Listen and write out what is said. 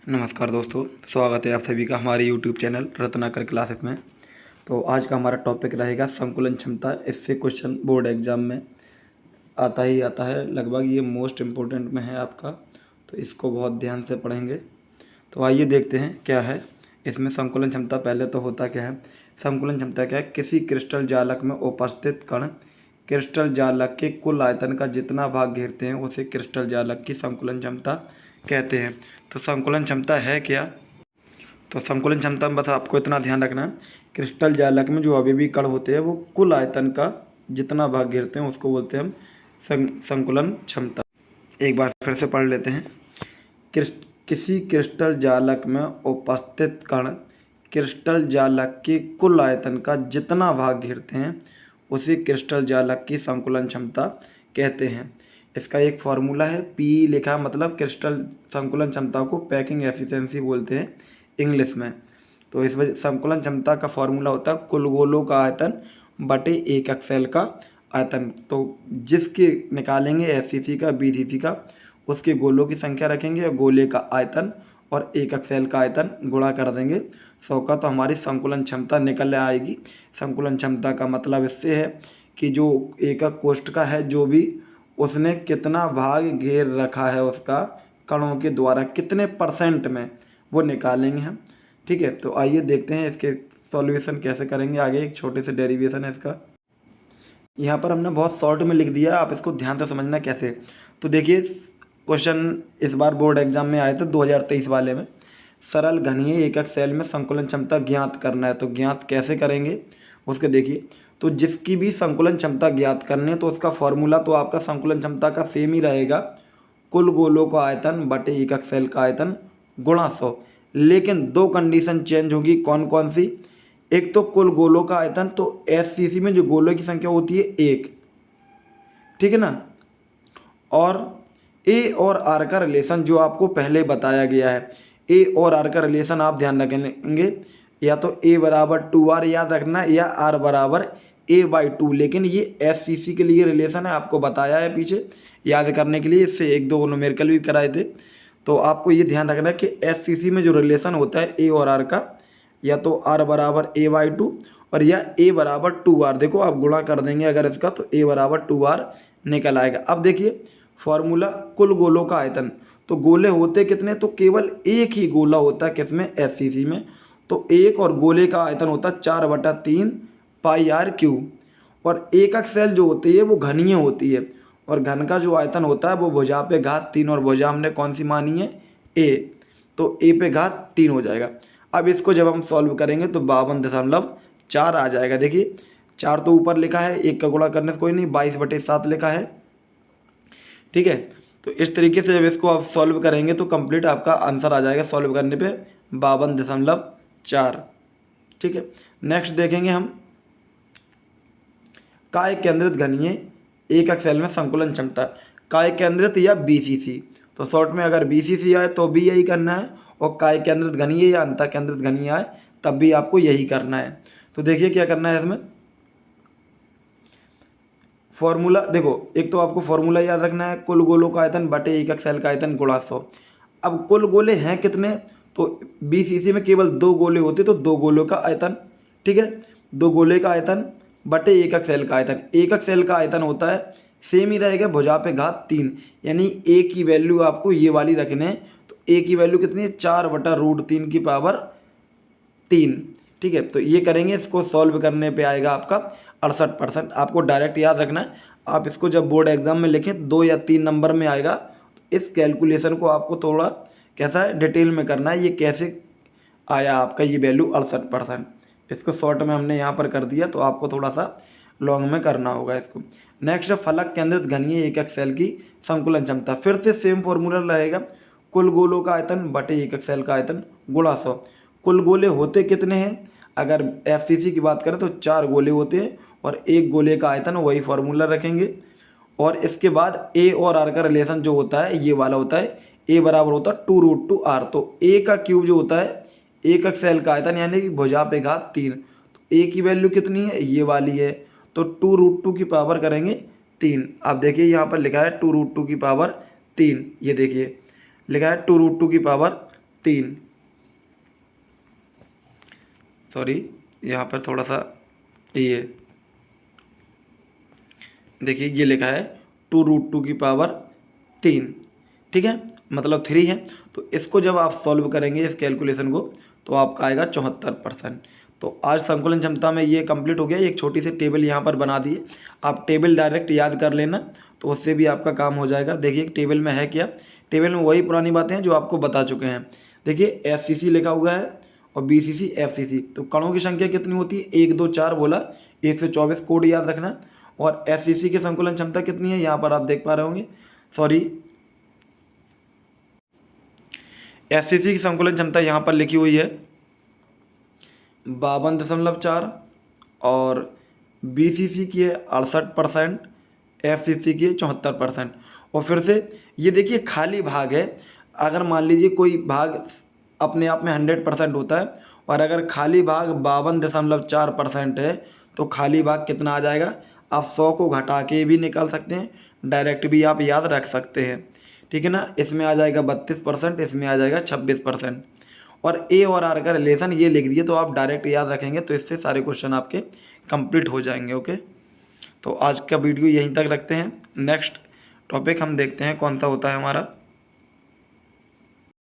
नमस्कार दोस्तों, स्वागत है आप सभी का हमारे YouTube चैनल रत्नाकर क्लासेस में। तो आज का हमारा टॉपिक रहेगा संकुलन क्षमता। इससे क्वेश्चन बोर्ड एग्ज़ाम में आता ही आता है, लगभग ये मोस्ट इम्पोर्टेंट में है आपका, तो इसको बहुत ध्यान से पढ़ेंगे। तो आइए देखते हैं क्या है इसमें संकुलन क्षमता। पहले तो होता क्या है, संकुलन क्षमता क्या है? किसी क्रिस्टल जालक में उपस्थित कण क्रिस्टल जालक के कुल आयतन का जितना भाग घेरते हैं उसे क्रिस्टल जालक की संकुलन क्षमता कहते हैं। तो संकुलन क्षमता है क्या? तो संकुलन क्षमता में बस आपको इतना ध्यान रखना है, क्रिस्टल जालक में जो अवयवी कण होते हैं वो कुल आयतन का जितना भाग घेरते हैं उसको बोलते हैं हम संकुलन क्षमता। एक बार फिर से पढ़ लेते हैं। किसी क्रिस्टल जालक में उपस्थित कण क्रिस्टल जालक के कुल आयतन का जितना भाग घेरते हैं उसे क्रिस्टल जालक की संकुलन क्षमता कहते हैं। इसका एक फार्मूला है, पी लिखा, मतलब क्रिस्टल संकुलन क्षमता को पैकिंग एफिशिएंसी बोलते हैं इंग्लिश में। तो इस वजह संकुलन क्षमता का फार्मूला होता है कुल गोलों का आयतन बटे एकक सेल का आयतन। तो जिसके निकालेंगे एफसीसी का बीसीसी का, उसके गोलों की संख्या रखेंगे और गोले का आयतन और एकक सेल का आयतन गुणा कर देंगे 100 का, तो हमारी संकुलन क्षमता निकल आएगी। संकुलन क्षमता का मतलब इससे है कि जो एकक कोष्ठ का है, जो भी उसने कितना भाग घेर रखा है उसका कणों के द्वारा, कितने परसेंट में, वो निकालेंगे हम। ठीक है, तो आइए देखते हैं इसके सॉल्यूशन कैसे करेंगे। आगे एक छोटे से डेरिवेशन है इसका, यहाँ पर हमने बहुत शॉर्ट में लिख दिया, आप इसको ध्यान से समझना कैसे। तो देखिए, क्वेश्चन इस बार बोर्ड एग्जाम में आए थे 2023 वाले में, सरल घनीय एकक सेल में संकुलन क्षमता ज्ञात करना है। तो ज्ञात कैसे करेंगे उसके देखिए। तो जिसकी भी संकुलन क्षमता ज्ञात करनी है तो उसका फॉर्मूला तो आपका संकुलन क्षमता का सेम ही रहेगा, कुल गोलों का आयतन बटे एकक सेल का आयतन गुणा 100। लेकिन दो कंडीशन चेंज होगी। कौन कौन सी? एक तो कुल गोलों का आयतन, तो एससीसी में जो गोलों की संख्या होती है 1, ठीक है ना। और ए और आर का रिलेशन जो आपको पहले बताया गया है, ए और आर का रिलेशन आप ध्यान रखेंगे, या तो ए बराबर 2r याद रखना या आर बराबर a/2। लेकिन ये एससीसी के लिए रिलेशन है, आपको बताया है पीछे याद करने के लिए, इससे एक दो न्यूमेरिकल भी कराए थे। तो आपको ये ध्यान रखना है कि एससीसी में जो रिलेशन होता है ए और आर का, या तो आर बराबर a/2 और या ए बराबर 2r। देखो आप गुणा कर देंगे अगर इसका, तो ए बराबर 2r निकल आएगा। अब देखिए फॉर्मूला कुल गोलों का आयतन, तो गोले होते कितने? तो केवल एक ही गोला होता है किसमें? एससीसी में। तो एक और गोले का आयतन होता है 4/3 πr³। और एकक सेल जो होती है वो घनीय होती है, और घन का जो आयतन होता है वो भुजा पे घात 3, और भुजा हमने कौन सी मानी है? ए। तो ए पे घात 3 हो जाएगा। अब इसको जब हम सॉल्व करेंगे तो 52.4 आ जाएगा। देखिए 4 तो ऊपर लिखा है, एक का गुणा करने से कोई नहीं, 22/7 लिखा है। ठीक है, तो इस तरीके से जब इसको आप सॉल्व करेंगे तो कंप्लीट आपका आंसर आ जाएगा सॉल्व करने पे 52.4। ठीक है, नेक्स्ट देखेंगे हम काय केंद्रित घनीय एकक सेल में संकुलन क्षमता, काय केंद्रित या बीसीसी। तो शॉर्ट में अगर बीसीसी आए तो भी यही करना है, और काय केंद्रित घनीय या अंतः केंद्रित घनीय आए तब भी आपको यही करना है। तो देखिए क्या करना है इसमें। फॉर्मूला देखो, एक तो आपको फॉर्मूला याद रखना है, कुल गोलों का आयतन बटे एकक सेल का आयतन गुणा 100। अब कुल गोले हैं कितने? तो बीसीसी में केवल 2 गोले होते, तो 2 गोलों का आयतन, ठीक है, 2 गोले का आयतन बटे एकक सेल का आयतन। एकक सेल का आयतन होता है सेम ही रहेगा, भुजा पे घात 3, यानी ए की वैल्यू आपको ये वाली रखने है। तो ए की वैल्यू कितनी है? 4/√3 की पावर 3। ठीक है, तो ये करेंगे, इसको सॉल्व करने पे आएगा आपका 68%। आपको डायरेक्ट याद रखना है, आप इसको जब बोर्ड एग्जाम में लिखें 2 या 3 नंबर में आएगा, तो इस कैलकुलेशन को आपको थोड़ा कैसा है डिटेल में करना है, ये कैसे आया आपका ये वैल्यू 68%। इसको शॉर्ट में हमने यहाँ पर कर दिया, तो आपको थोड़ा सा लॉन्ग में करना होगा इसको। नेक्स्ट फलक केंद्रित घनीय एकक सेल की संकुलन क्षमता, फिर से सेम फॉर्मूला रहेगा, कुल गोलों का आयतन बटे एकक सेल का आयतन गुणा 100। कुल गोले होते कितने हैं? अगर एफसीसी की बात करें तो 4 गोले होते हैं, और एक गोले का आयतन वही फार्मूला रखेंगे। और इसके बाद ए और आर का रिलेशन जो होता है ये वाला होता है, ए बराबर होता है 2√2r। तो ए का क्यूब जो होता है एकक सेल का आयतन, यानी कि भुजा पे घात 3। तो ए की वैल्यू कितनी है? ये वाली है, तो 2√2 की पावर करेंगे 3। आप देखिए यहाँ पर लिखा है 2√2 की पावर 3, ये देखिए लिखा है 2√2 की पावर 3, सॉरी यहाँ पर थोड़ा सा ये देखिए ये लिखा है 2√2 की पावर 3, ठीक है, मतलब 3 है। तो इसको जब आप सॉल्व करेंगे इस कैलकुलेशन को तो आपका आएगा 74%। तो आज संकुलन क्षमता में ये कंप्लीट हो गया। एक छोटी सी टेबल यहाँ पर बना दी है, आप टेबल डायरेक्ट याद कर लेना तो उससे भी आपका काम हो जाएगा। देखिए टेबल में है क्या, टेबल में वही पुरानी बातें हैं जो आपको बता चुके हैं। देखिए FCC लिखा हुआ है और BCC FCC। तो कणों की संख्या कितनी होती है, 1 2 4 बोला, 1 से 24 कोड याद रखना। और FCC की संकुलन क्षमता कितनी है यहाँ पर आप देख पा रहे होंगे, सॉरी FCC की संकुलन क्षमता यहाँ पर लिखी हुई है 52.4 और BCC की है 68%, FCC की है 74%। और फिर से ये देखिए खाली भाग है, अगर मान लीजिए कोई भाग अपने आप में 100% होता है और अगर खाली भाग 52.4% है तो खाली भाग कितना आ जाएगा, आप 100 को घटा के भी निकाल सकते हैं, डायरेक्ट भी आप याद रख सकते हैं, ठीक है ना। इसमें आ जाएगा 32%, इसमें आ जाएगा 26%। और ए और आर का रिलेशन ये लिख दिए तो आप डायरेक्ट याद रखेंगे तो इससे सारे क्वेश्चन आपके कंप्लीट हो जाएंगे। ओके, तो आज का वीडियो यहीं तक रखते हैं। नेक्स्ट टॉपिक हम देखते हैं कौन सा होता है हमारा।